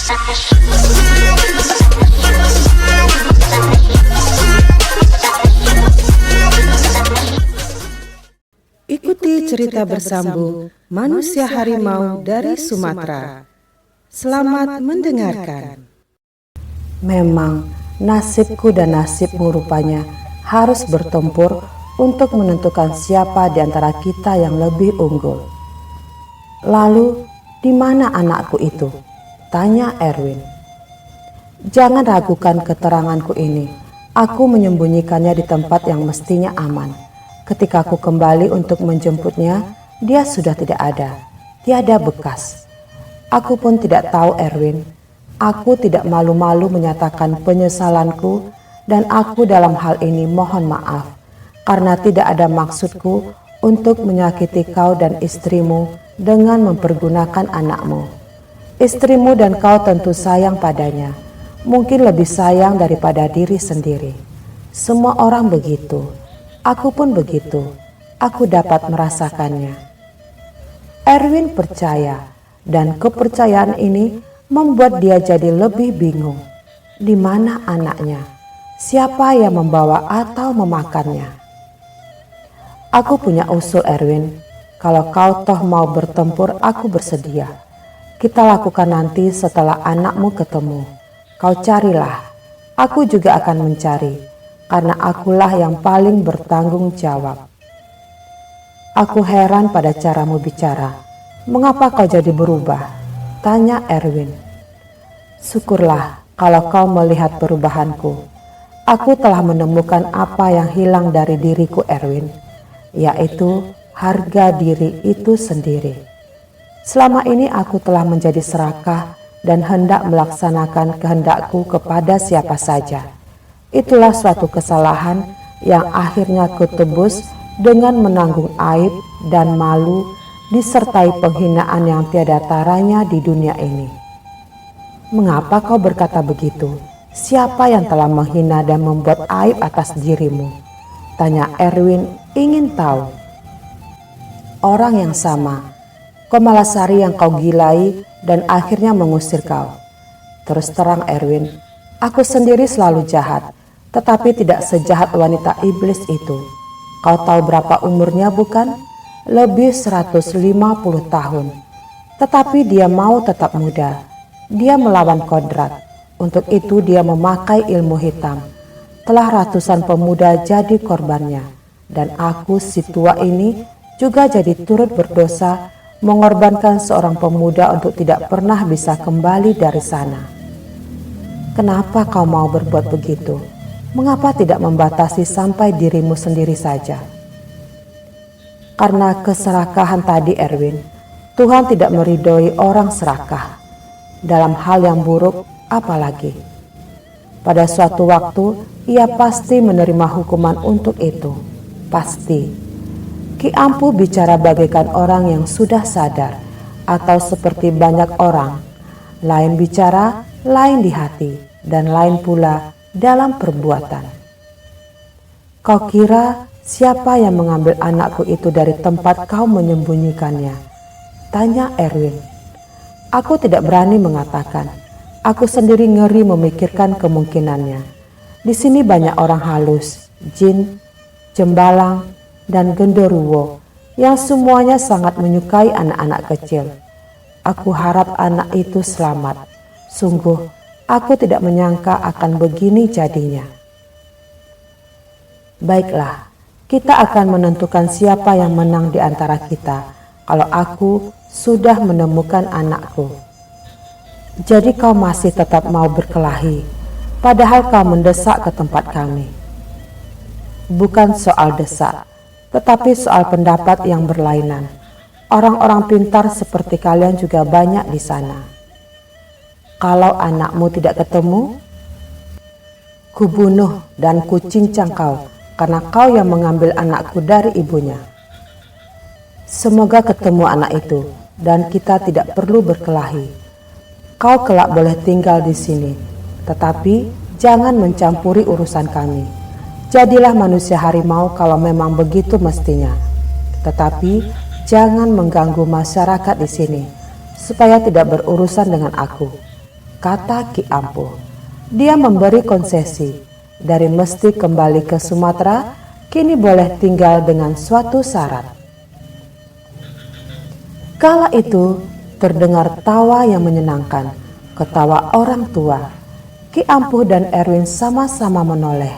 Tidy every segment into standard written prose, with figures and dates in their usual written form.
Ikuti cerita bersambung manusia harimau dari Sumatera. Selamat mendengarkan. Memang nasibku dan nasibmu rupanya harus bertempur untuk menentukan siapa di antara kita yang lebih unggul. Lalu, di mana anakku itu? Tanya Erwin. Jangan ragukan keteranganku ini. Aku menyembunyikannya di tempat yang mestinya aman. Ketika aku kembali untuk menjemputnya, dia sudah tidak ada. Tiada bekas. Aku pun tidak tahu, Erwin. Aku tidak malu-malu menyatakan penyesalanku dan aku dalam hal ini mohon maaf. Karena tidak ada maksudku untuk menyakiti kau dan istrimu dengan mempergunakan anakmu. Istrimu dan kau tentu sayang padanya. Mungkin lebih sayang daripada diri sendiri. Semua orang begitu. Aku pun begitu. Aku dapat merasakannya. Erwin percaya, dan kepercayaan ini membuat dia jadi lebih bingung. Di mana anaknya? Siapa yang membawa atau memakannya? Aku punya usul, Erwin. Kalau kau toh mau bertempur, aku bersedia. Kita lakukan nanti setelah anakmu ketemu. Kau carilah, aku juga akan mencari, karena akulah yang paling bertanggung jawab. Aku heran pada caramu bicara. Mengapa kau jadi berubah? Tanya Erwin. Syukurlah kalau kau melihat perubahanku. Aku telah menemukan apa yang hilang dari diriku, Erwin, yaitu harga diri itu sendiri. Selama ini aku telah menjadi serakah dan hendak melaksanakan kehendakku kepada siapa saja. Itulah suatu kesalahan yang akhirnya kutebus dengan menanggung aib dan malu disertai penghinaan yang tiada taranya di dunia ini. Mengapa kau berkata begitu? Siapa yang telah menghina dan membuat aib atas dirimu? Tanya Erwin ingin tahu. Orang yang sama, Komalasari yang kau gilai dan akhirnya mengusir kau. Terus terang Erwin, aku sendiri selalu jahat, tetapi tidak sejahat wanita iblis itu. Kau tahu berapa umurnya bukan? Lebih 150 tahun. Tetapi dia mau tetap muda. Dia melawan kodrat. Untuk itu dia memakai ilmu hitam. Telah ratusan pemuda jadi korbannya. Dan aku si tua ini juga jadi turut berdosa mengorbankan seorang pemuda untuk tidak pernah bisa kembali dari sana. Kenapa kau mau berbuat begitu? Mengapa tidak membatasi sampai dirimu sendiri saja? Karena keserakahan tadi, Erwin. Tuhan tidak meridhoi orang serakah. Dalam hal yang buruk, apalagi. Pada suatu waktu, ia pasti menerima hukuman untuk itu. Pasti. Ki Ampu bicara bagaikan orang yang sudah sadar, atau seperti banyak orang. Lain bicara, lain di hati, dan lain pula dalam perbuatan. Kau kira siapa yang mengambil anakku itu dari tempat kau menyembunyikannya? Tanya Erwin. Aku tidak berani mengatakan. Aku sendiri ngeri memikirkan kemungkinannya. Di sini banyak orang halus, jin, jembalang, dan genderuwo yang semuanya sangat menyukai anak-anak kecil. Aku harap anak itu selamat. Sungguh, aku tidak menyangka akan begini jadinya. Baiklah, kita akan menentukan siapa yang menang di antara kita kalau aku sudah menemukan anakku. Jadi kau masih tetap mau berkelahi, padahal kau mendesak ke tempat kami. Bukan soal desak, tetapi soal pendapat yang berlainan. Orang-orang pintar seperti kalian juga banyak di sana. Kalau anakmu tidak ketemu, kubunuh dan kucincang kau, karena kau yang mengambil anakku dari ibunya. Semoga ketemu anak itu, dan kita tidak perlu berkelahi. Kau kelak boleh tinggal di sini, tetapi jangan mencampuri urusan kami. Jadilah manusia harimau kalau memang begitu mestinya. Tetapi jangan mengganggu masyarakat di sini, supaya tidak berurusan dengan aku. kata Ki Ampuh. Dia memberi konsesi, dari mesti kembali ke Sumatera, kini boleh tinggal dengan suatu syarat. Kala itu terdengar tawa yang menyenangkan, ketawa orang tua. Ki Ampuh dan Erwin sama-sama menoleh.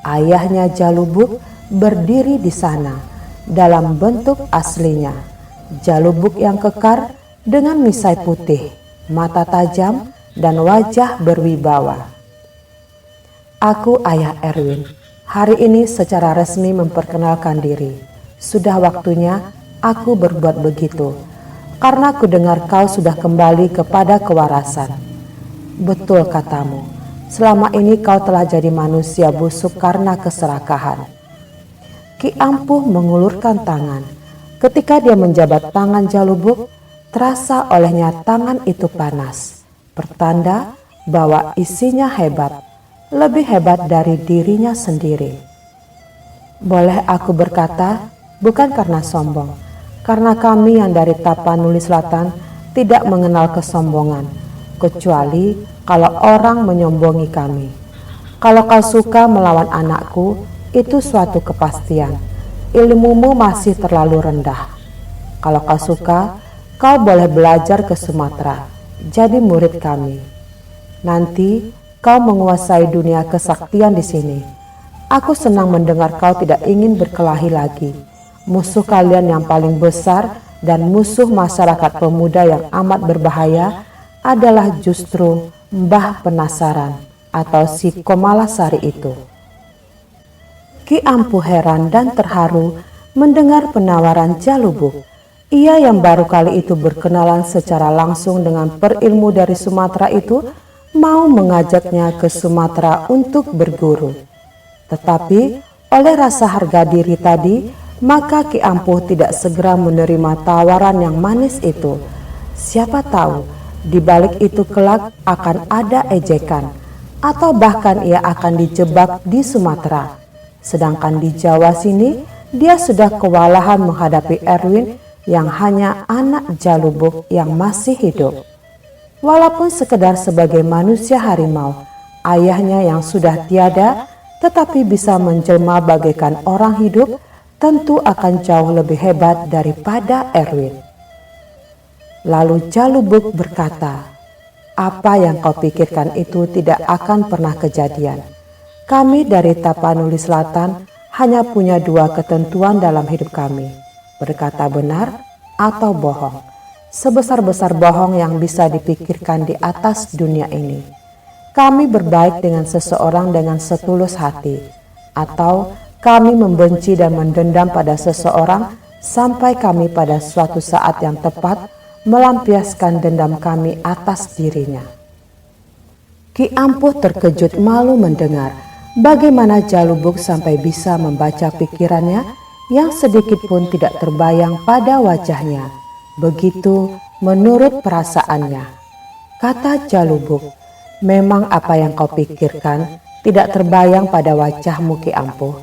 Ayahnya Jalubuk berdiri di sana dalam bentuk aslinya. Jalubuk yang kekar dengan misai putih, mata tajam, dan wajah berwibawa. Aku ayah Erwin. Hari ini secara resmi memperkenalkan diri. Sudah waktunya aku berbuat begitu. Karena ku dengar kau sudah kembali kepada kewarasan. Betul katamu. Selama ini kau telah jadi manusia busuk karena keserakahan. Ki Ampuh mengulurkan tangan. Ketika dia menjabat tangan Jalubuk, terasa olehnya tangan itu panas. Pertanda bahwa isinya hebat, lebih hebat dari dirinya sendiri. Boleh aku berkata, bukan karena sombong, karena kami yang dari Tapanuli Selatan tidak mengenal kesombongan, kecuali kalau orang menyombongi kami. Kalau kau suka melawan anakku, itu suatu kepastian. Ilmumu masih terlalu rendah. Kalau kau suka, kau boleh belajar ke Sumatera, jadi murid kami. Nanti kau menguasai dunia kesaktian di sini. Aku senang mendengar kau tidak ingin berkelahi lagi. Musuh kalian yang paling besar dan musuh masyarakat pemuda yang amat berbahaya adalah justru Mbah Penasaran atau si Komalasari itu. Ki Ampuh heran dan terharu mendengar penawaran Jalubuk. Ia yang baru kali itu berkenalan secara langsung dengan perilmu dari Sumatera itu mau mengajaknya ke Sumatera untuk berguru. Tetapi oleh rasa harga diri tadi, maka Ki Ampuh tidak segera menerima tawaran yang manis itu. Siapa tahu di balik itu kelak akan ada ejekan, atau bahkan ia akan dijebak di Sumatera. Sedangkan di Jawa sini, dia sudah kewalahan menghadapi Erwin yang hanya anak Jalubuk yang masih hidup. Walaupun sekedar sebagai manusia harimau, ayahnya yang sudah tiada tetapi bisa menjelma bagaikan orang hidup, tentu akan jauh lebih hebat daripada Erwin. Lalu Jalubuk berkata, "Apa yang kau pikirkan itu tidak akan pernah kejadian. Kami dari Tapanuli Selatan hanya punya dua ketentuan dalam hidup kami, berkata benar atau bohong. Sebesar-besar bohong yang bisa dipikirkan di atas dunia ini. Kami berbaik dengan seseorang dengan setulus hati, atau kami membenci dan mendendam pada seseorang sampai kami pada suatu saat yang tepat melampiaskan dendam kami atas dirinya." Ki Ampuh terkejut malu mendengar bagaimana Jalubuk sampai bisa membaca pikirannya yang sedikit pun tidak terbayang pada wajahnya. Begitu menurut perasaannya. Kata Jalubuk, "Memang apa yang kau pikirkan tidak terbayang pada wajahmu, Ki Ampuh.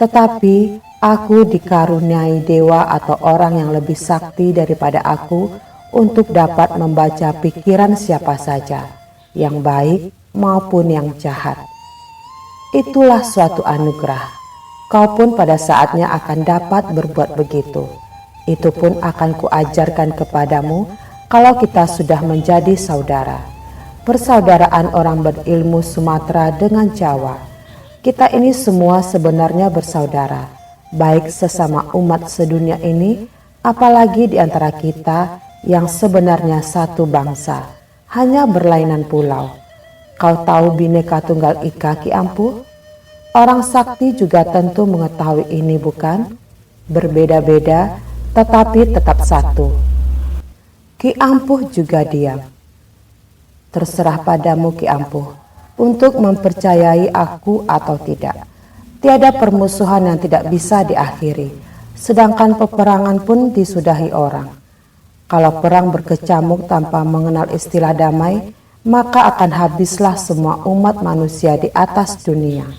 Tetapi aku dikaruniai dewa atau orang yang lebih sakti daripada aku untuk dapat membaca pikiran siapa saja, yang baik maupun yang jahat. Itulah suatu anugerah. Kau pun pada saatnya akan dapat berbuat begitu. Itu pun akan kuajarkan kepadamu kalau kita sudah menjadi saudara. Persaudaraan orang berilmu Sumatera dengan Jawa. Kita ini semua sebenarnya bersaudara, baik sesama umat sedunia ini, apalagi di antara kita yang sebenarnya satu bangsa, hanya berlainan pulau. Kau tahu Bhinneka Tunggal Ika, Ki Ampuh? Orang sakti juga tentu mengetahui ini, bukan? Berbeda-beda, tetapi tetap satu." Ki Ampuh juga diam. "Terserah padamu, Ki Ampuh, untuk mempercayai aku atau tidak. Tiada permusuhan yang tidak bisa diakhiri, sedangkan peperangan pun disudahi orang. Kalau perang berkecamuk tanpa mengenal istilah damai, maka akan habislah semua umat manusia di atas dunia.